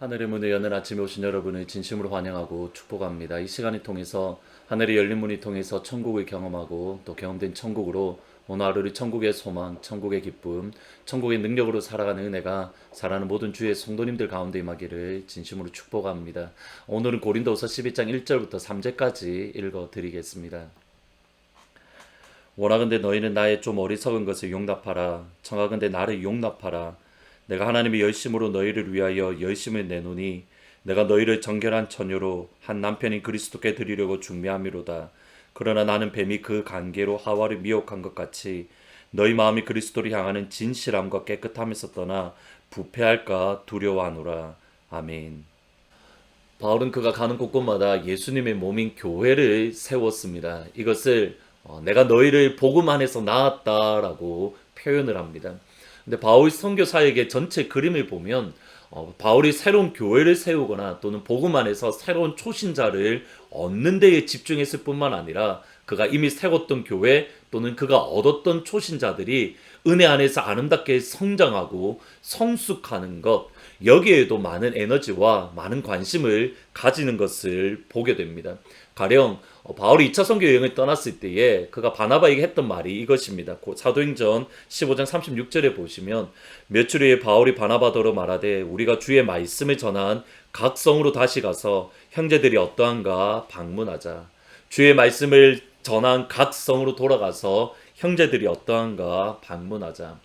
하늘의 문을 여는 아침에 오신 여러분을 진심으로 환영하고 축복합니다. 이 시간을 통해서 하늘의 열린 문을 통해서 천국을 경험하고 또 경험된 천국으로 오늘 하루를 천국의 소망, 천국의 기쁨, 천국의 능력으로 살아가는 은혜가 살아가는 모든 주의 성도님들 가운데 임하기를 진심으로 축복합니다. 오늘은 고린도후서 12장 1절부터 3절까지 읽어드리겠습니다. 원하건대 너희는 나의 좀 어리석은 것을 용납하라. 청하건대 나를 용납하라. 내가 하나님의 열심으로 너희를 위하여 열심을 내노니 내가 너희를 정결한 처녀로 한 남편인 그리스도께 드리려고 중매함이로다. 그러나 나는 뱀이 그 관계로 하와를 미혹한 것 같이 너희 마음이 그리스도를 향하는 진실함과 깨끗함에서 떠나 부패할까 두려워하노라. 아멘. 바울은 그가 가는 곳곳마다 예수님의 몸인 교회를 세웠습니다. 이것을 내가 너희를 복음 안에서 낳았다라고 표현을 합니다. 근데 바울 선교 사역의 전체 그림을 보면 바울이 새로운 교회를 세우거나 또는 복음 안에서 새로운 초신자를 얻는 데에 집중했을 뿐만 아니라 그가 이미 세웠던 교회 또는 그가 얻었던 초신자들이 은혜 안에서 아름답게 성장하고 성숙하는 것, 여기에도 많은 에너지와 많은 관심을 가지는 것을 보게 됩니다. 가령 바울이 2차 선교 여행을 떠났을 때에 그가 바나바에게 했던 말이 이것입니다. 사도행전 15장 36절에 보시면 며칠 후에 바울이 바나바더러 말하되 우리가 주의 말씀을 전한 각 성으로 다시 가서 형제들이 어떠한가 방문하자. 주의 말씀을 전한 각 성으로 돌아가서 형제들이 어떠한가 방문하자.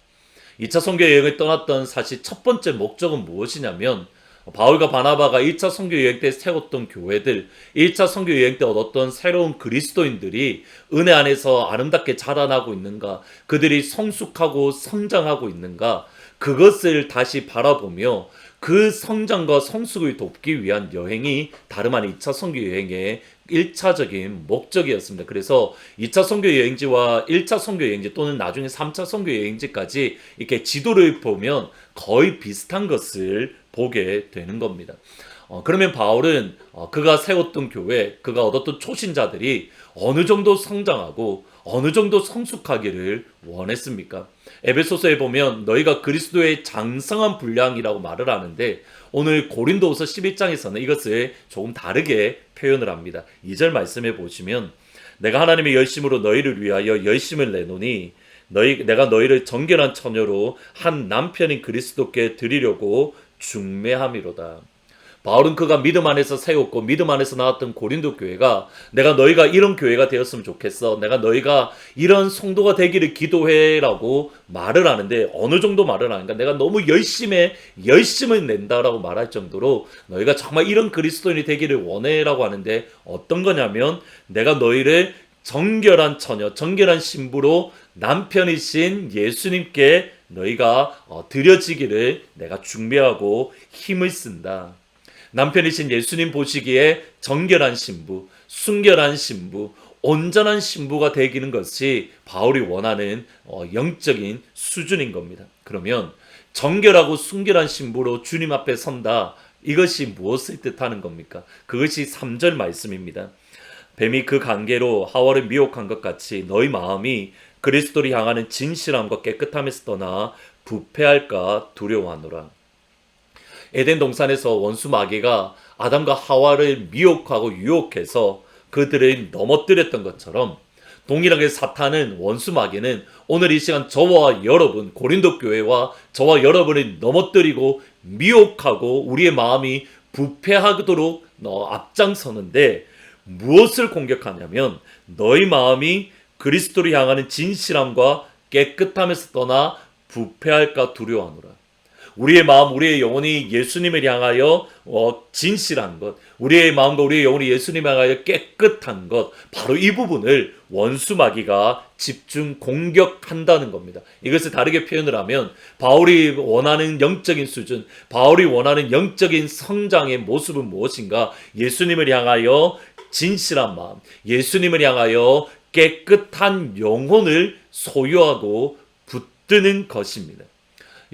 2차 선교 여행을 떠났던 사실 첫 번째 목적은 무엇이냐면 바울과 바나바가 1차 선교 여행 때 세웠던 교회들, 1차 선교 여행 때 얻었던 새로운 그리스도인들이 은혜 안에서 아름답게 자라나고 있는가, 그들이 성숙하고 성장하고 있는가, 그것을 다시 바라보며 그 성장과 성숙을 돕기 위한 여행이 다름 아닌 2차 선교 여행의 1차적인 목적이었습니다. 그래서 2차 선교 여행지와 1차 선교 여행지 또는 나중에 3차 선교 여행지까지 이렇게 지도를 보면 거의 비슷한 것을 보게 되는 겁니다. 그러면 바울은 그가 세웠던 교회, 그가 얻었던 초신자들이 어느 정도 성장하고 어느 정도 성숙하기를 원했습니까? 에베소서에 보면 너희가 그리스도의 장성한 분량이라고 말을 하는데 오늘 고린도후서 11장에서는 이것을 조금 다르게 표현을 합니다. 2절 말씀해 보시면 내가 하나님의 열심으로 너희를 위하여 열심을 내노니 내가 너희를 정결한 처녀로 한 남편인 그리스도께 드리려고 중매함이로다. 바울은 그가 믿음 안에서 세웠고 믿음 안에서 나왔던 고린도 교회가 내가 너희가 이런 교회가 되었으면 좋겠어. 내가 너희가 이런 성도가 되기를 기도해라고 말을 하는데 어느 정도 말을 하는가? 내가 너무 열심을 낸다라고 말할 정도로 너희가 정말 이런 그리스도인이 되기를 원해라고 하는데 어떤 거냐면 내가 너희를 정결한 처녀, 정결한 신부로 남편이신 예수님께 너희가 드려지기를 내가 중매하고 힘을 쓴다. 남편이신 예수님 보시기에 정결한 신부, 순결한 신부, 온전한 신부가 되기는 것이 바울이 원하는 영적인 수준인 겁니다. 그러면 정결하고 순결한 신부로 주님 앞에 선다. 이것이 무엇을 뜻하는 겁니까? 그것이 3절 말씀입니다. 뱀이 그 관계로 하와를 미혹한 것 같이 너희 마음이 그리스도를 향하는 진실함과 깨끗함에서 떠나 부패할까 두려워하노라. 에덴 동산에서 원수 마귀가 아담과 하와를 미혹하고 유혹해서 그들을 넘어뜨렸던 것처럼 동일하게 사탄은 원수 마귀는 오늘 이 시간 저와 여러분 고린도 교회와 저와 여러분을 넘어뜨리고 미혹하고 우리의 마음이 부패하도록 앞장서는데 무엇을 공격하냐면 너희 마음이 그리스도를 향하는 진실함과 깨끗함에서 떠나 부패할까 두려워하노라. 우리의 마음, 우리의 영혼이 예수님을 향하여 진실한 것, 우리의 마음과 우리의 영혼이 예수님을 향하여 깨끗한 것, 바로 이 부분을 원수 마귀가 집중 공격한다는 겁니다. 이것을 다르게 표현을 하면 바울이 원하는 영적인 수준, 바울이 원하는 영적인 성장의 모습은 무엇인가? 예수님을 향하여 진실한 마음, 예수님을 향하여 깨끗한 영혼을 소유하고 붙드는 것입니다.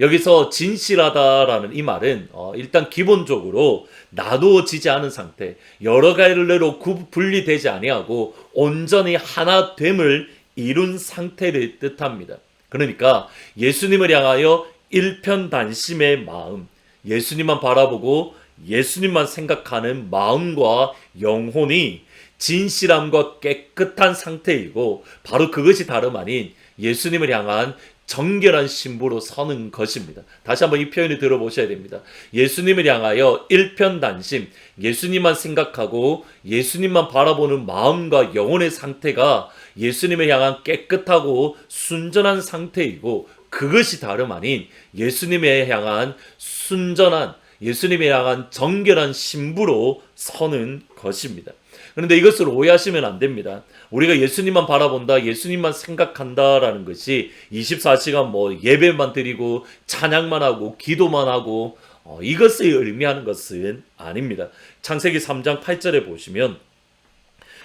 여기서 진실하다라는 이 말은 일단 기본적으로 나누어지지 않은 상태, 여러 갈래로 분리되지 아니하고 온전히 하나됨을 이룬 상태를 뜻합니다. 그러니까 예수님을 향하여 일편단심의 마음, 예수님만 바라보고 예수님만 생각하는 마음과 영혼이 진실함과 깨끗한 상태이고 바로 그것이 다름 아닌 예수님을 향한 정결한 신부로 서는 것입니다. 다시 한번 이 표현을 들어보셔야 됩니다. 예수님을 향하여 일편단심, 예수님만 생각하고 예수님만 바라보는 마음과 영혼의 상태가 예수님을 향한 깨끗하고 순전한 상태이고 그것이 다름 아닌 예수님에 향한 순전한, 예수님에 향한 정결한 신부로 서는 것입니다. 그런데 이것을 오해하시면 안 됩니다. 우리가 예수님만 바라본다, 예수님만 생각한다라는 것이 24시간 예배만 드리고 찬양만 하고 기도만 하고 이것을 의미하는 것은 아닙니다. 창세기 3장 8절에 보시면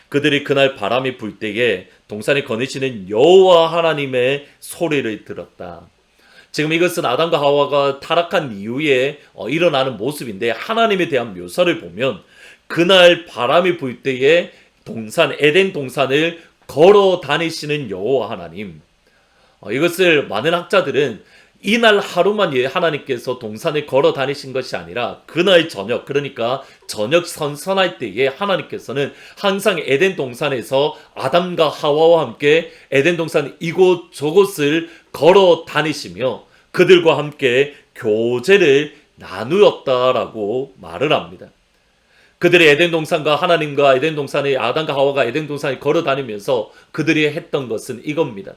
그들이 그날 바람이 불 때에 동산에 거니시는 여호와 하나님의 소리를 들었다. 지금 이것은 아담과 하와가 타락한 이후에 일어나는 모습인데 하나님에 대한 묘사를 보면 그날 바람이 불 때에 에덴 동산을 걸어 다니시는 여호와 하나님, 이것을 많은 학자들은 이날 하루만 하나님께서 동산을 걸어 다니신 것이 아니라 그날 저녁, 그러니까 저녁 선선할 때에 하나님께서는 항상 에덴 동산에서 아담과 하와와 함께 에덴 동산 이곳 저곳을 걸어 다니시며 그들과 함께 교제를 나누었다라고 말을 합니다. 그들이 에덴 동산과 하나님과 에덴 동산에 아담과 하와가 에덴 동산에 걸어 다니면서 그들이 했던 것은 이겁니다.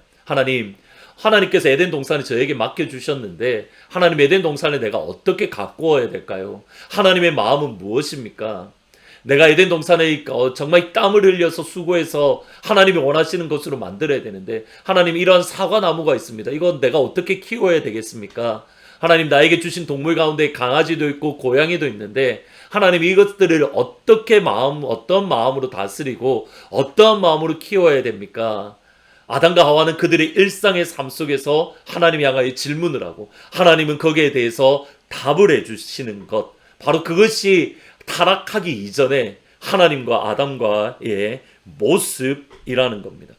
하나님께서 에덴 동산을 저에게 맡겨주셨는데 하나님 에덴 동산을 내가 어떻게 가꾸어야 될까요? 하나님의 마음은 무엇입니까? 내가 에덴 동산에 정말 땀을 흘려서 수고해서 하나님이 원하시는 것으로 만들어야 되는데 하나님 이러한 사과나무가 있습니다. 이건 내가 어떻게 키워야 되겠습니까? 하나님 나에게 주신 동물 가운데 강아지도 있고 고양이도 있는데 하나님 이것들을 어떤 마음으로 다스리고 어떠한 마음으로 키워야 됩니까? 아담과 하와는 그들의 일상의 삶 속에서 하나님 향하여 질문을 하고 하나님은 거기에 대해서 답을 해주시는 것, 바로 그것이 타락하기 이전에 하나님과 아담과의 모습이라는 겁니다.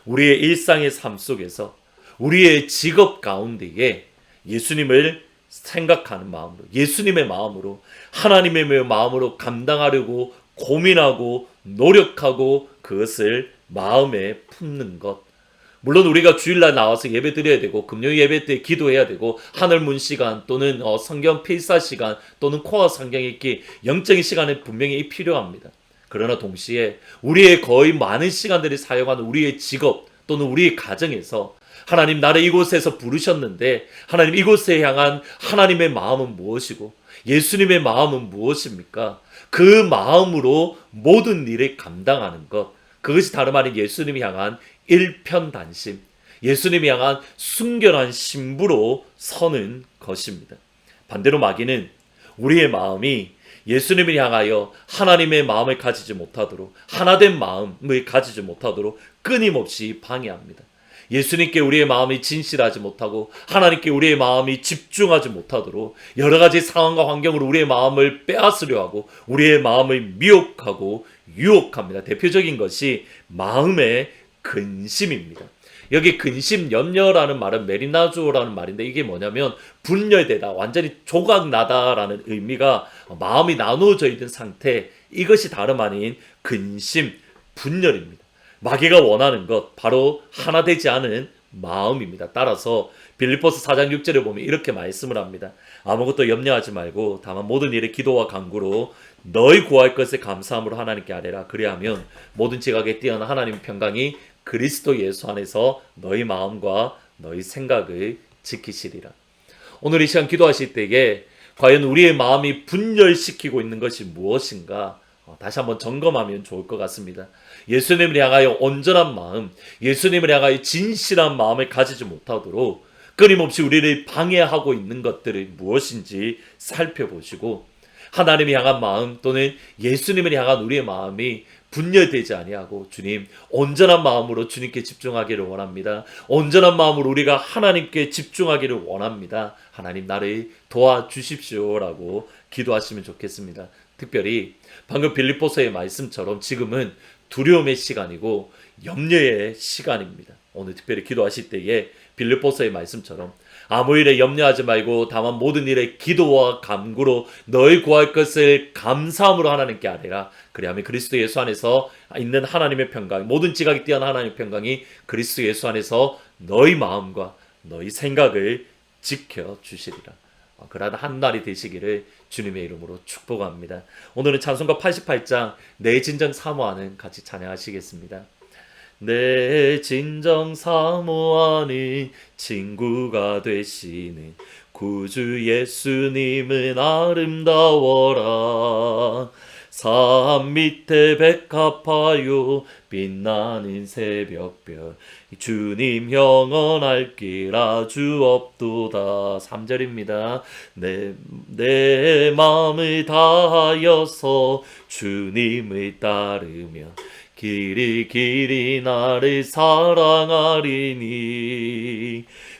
우리의 일상의 삶 속에서 우리의 직업 가운데에 예수님을 생각하는 마음으로, 예수님의 마음으로, 하나님의 마음으로 감당하려고 고민하고 노력하고 그것을 마음에 품는 것. 물론 우리가 주일날 나와서 예배 드려야 되고 금요일 예배 때 기도해야 되고 하늘문 시간 또는 성경 필사 시간 또는 코어 성경 읽기 영적인 시간은 분명히 필요합니다. 그러나 동시에 우리의 거의 많은 시간들을 사용하는 우리의 직업 또는 우리의 가정에서 하나님 나를 이곳에서 부르셨는데 하나님 이곳에 향한 하나님의 마음은 무엇이고 예수님의 마음은 무엇입니까? 그 마음으로 모든 일을 감당하는 것, 그것이 다름 아닌 예수님이 향한 일편단심, 예수님이 향한 순결한 신부로 서는 것입니다. 반대로 마귀는 우리의 마음이 예수님을 향하여 하나님의 마음을 가지지 못하도록, 하나된 마음을 가지지 못하도록 끊임없이 방해합니다. 예수님께 우리의 마음이 진실하지 못하고 하나님께 우리의 마음이 집중하지 못하도록 여러 가지 상황과 환경으로 우리의 마음을 빼앗으려 하고 우리의 마음을 미혹하고 유혹합니다. 대표적인 것이 마음의 근심입니다. 여기 근심, 염려라는 말은 메리나주오라는 말인데 이게 뭐냐면 분열되다, 완전히 조각나다라는 의미가 마음이 나누어져 있는 상태, 이것이 다름 아닌 근심, 분열입니다. 마귀가 원하는 것 바로 하나 되지 않은 마음입니다. 따라서 빌립보서 4장 6절에 보면 이렇게 말씀을 합니다. 아무것도 염려하지 말고 다만 모든 일에 기도와 간구로 너희 구할 것을 감사함으로 하나님께 아뢰라. 그리하면 모든 지각에 뛰어난 하나님의 평강이 그리스도 예수 안에서 너희 마음과 너희 생각을 지키시리라. 오늘 이 시간 기도하실 때에 과연 우리의 마음이 분열시키고 있는 것이 무엇인가 다시 한번 점검하면 좋을 것 같습니다. 예수님을 향하여 온전한 마음, 예수님을 향하여 진실한 마음을 가지지 못하도록 끊임없이 우리를 방해하고 있는 것들이 무엇인지 살펴보시고 하나님을 향한 마음 또는 예수님을 향한 우리의 마음이 분열되지 아니하고 주님, 온전한 마음으로 주님께 집중하기를 원합니다. 온전한 마음으로 우리가 하나님께 집중하기를 원합니다. 하나님 나를 도와주십시오라고 기도하시면 좋겠습니다. 특별히 방금 빌립보서의 말씀처럼 지금은 두려움의 시간이고 염려의 시간입니다. 오늘 특별히 기도하실 때에 빌립보서의 말씀처럼 아무 일에 염려하지 말고 다만 모든 일에 기도와 간구로 너희 구할 것을 감사함으로 하나님께 아뢰라. 그리하면 그리스도 예수 안에서 있는 하나님의 평강, 모든 지각이 뛰어난 하나님의 평강이 그리스도 예수 안에서 너희 마음과 너희 생각을 지켜주시리라. 그러한 한 날이 되시기를 주님의 이름으로 축복합니다. 오늘은 찬송가 88장 내 진정 사모하는 같이 찬양하시겠습니다. 내 진정 사모하는 친구가 되시는 구주 예수님은 아름다워라. 산 밑에 백합하여 빛나는 새벽별 주님 영원할 길 아주 없도다. 3절입니다. 내 마음을 다하여서 주님을 따르며 길이 나를 사랑하리니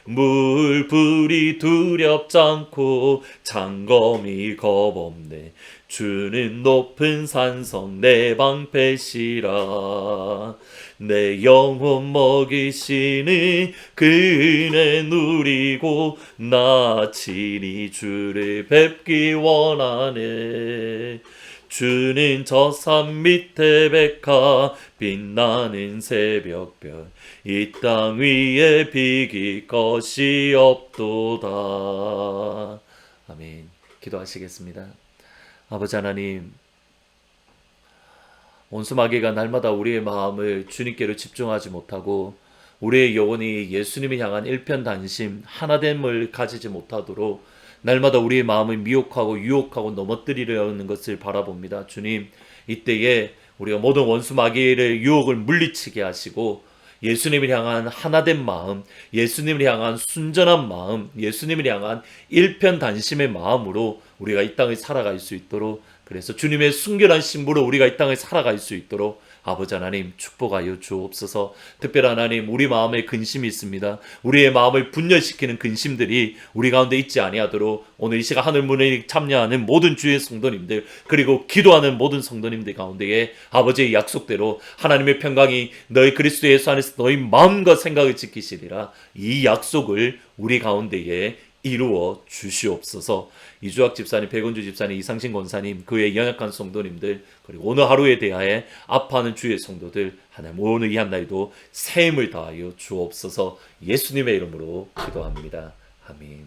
물불이 두렵지 않고 장검이 겁없네. 주는 높은 산성 내 방패시라. 내 영혼 먹이시는 그 은혜 누리고 나 친히 주를 뵙기 원하네. 주는 저 산 밑에 백합 빛나는 새벽별 이 땅 위에 비길 것이 없도다. 아멘. 기도하시겠습니다. 아버지 하나님, 온수마귀가 날마다 우리의 마음을 주님께로 집중하지 못하고 우리의 영혼이 예수님을 향한 일편단심 하나됨을 가지지 못하도록 날마다 우리의 마음을 미혹하고 유혹하고 넘어뜨리려는 것을 바라봅니다. 주님, 이때에 우리가 모든 원수마귀의 유혹을 물리치게 하시고 예수님을 향한 하나된 마음, 예수님을 향한 순전한 마음, 예수님을 향한 일편단심의 마음으로 우리가 이 땅을 살아갈 수 있도록, 그래서 주님의 순결한 신부로 우리가 이 땅을 살아갈 수 있도록 아버지 하나님 축복하여 주옵소서. 특별히 하나님, 우리 마음에 근심이 있습니다. 우리의 마음을 분열시키는 근심들이 우리 가운데 있지 아니하도록 오늘 이 시간 하늘문에 참여하는 모든 주의 성도님들, 그리고 기도하는 모든 성도님들 가운데에 아버지의 약속대로 하나님의 평강이 너희 그리스도 예수 안에서 너희 마음과 생각을 지키시리라. 이 약속을 우리 가운데에 이루어 주시옵소서. 이주학 집사님, 백원주 집사님, 이상신 권사님, 그의 연약한 성도님들, 그리고 오늘 하루에 대하여 아파하는 주의 성도들, 하나님 오늘 이 한날도 새 힘을 다하여 주옵소서. 예수님의 이름으로 기도합니다. 아멘.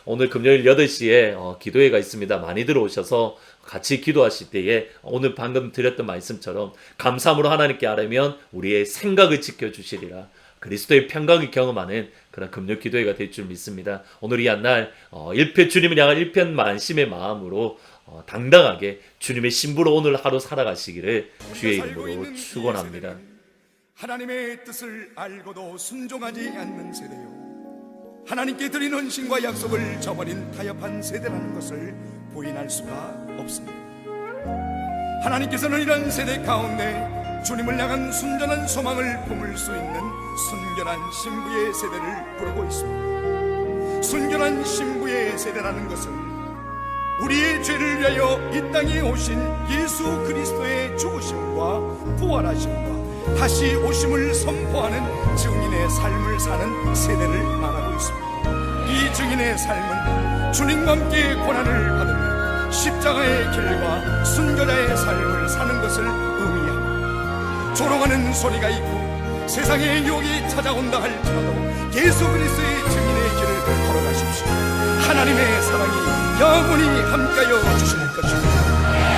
오늘 금요일 8시에 기도회가 있습니다. 많이 들어오셔서 같이 기도하실 때에 오늘 방금 드렸던 말씀처럼 감사함으로 하나님께 아뢰면 우리의 생각을 지켜주시리라. 그리스도의 평강을 경험하는 그런 금요 기도회가 될 줄 믿습니다. 오늘 이 한날 주님을 향한 일편만심의 마음으로 당당하게 주님의 신부로 오늘 하루 살아가시기를 주의 이름으로 축원합니다. 하나님의 뜻을 알고도 순종하지 않는 세대요, 하나님께 드리는 신과 약속을 저버린 타협한 세대라는 것을 부인할 수가 없습니다. 하나님께서는 이런 세대 가운데 주님을 향한 순전한 소망을 품을 수 있는 순결한 신부의 세대를 부르고 있습니다. 순결한 신부의 세대라는 것은 우리의 죄를 위하여 이 땅에 오신 예수 그리스도의 죽으심과 부활하심과 다시 오심을 선포하는 증인의 삶을 사는 세대를 말하고 있습니다. 이 증인의 삶은 주님과 함께 고난을 받으며 십자가의 길과 순교자의 삶을 사는 것을 의미합니다. 조롱하는 소리가 있고 세상의 유혹이 찾아온다 할지라도 예수 그리스도의 증인의 길을 걸어가십시오. 하나님의 사랑이 영원히 함께하여 주실 것입니다.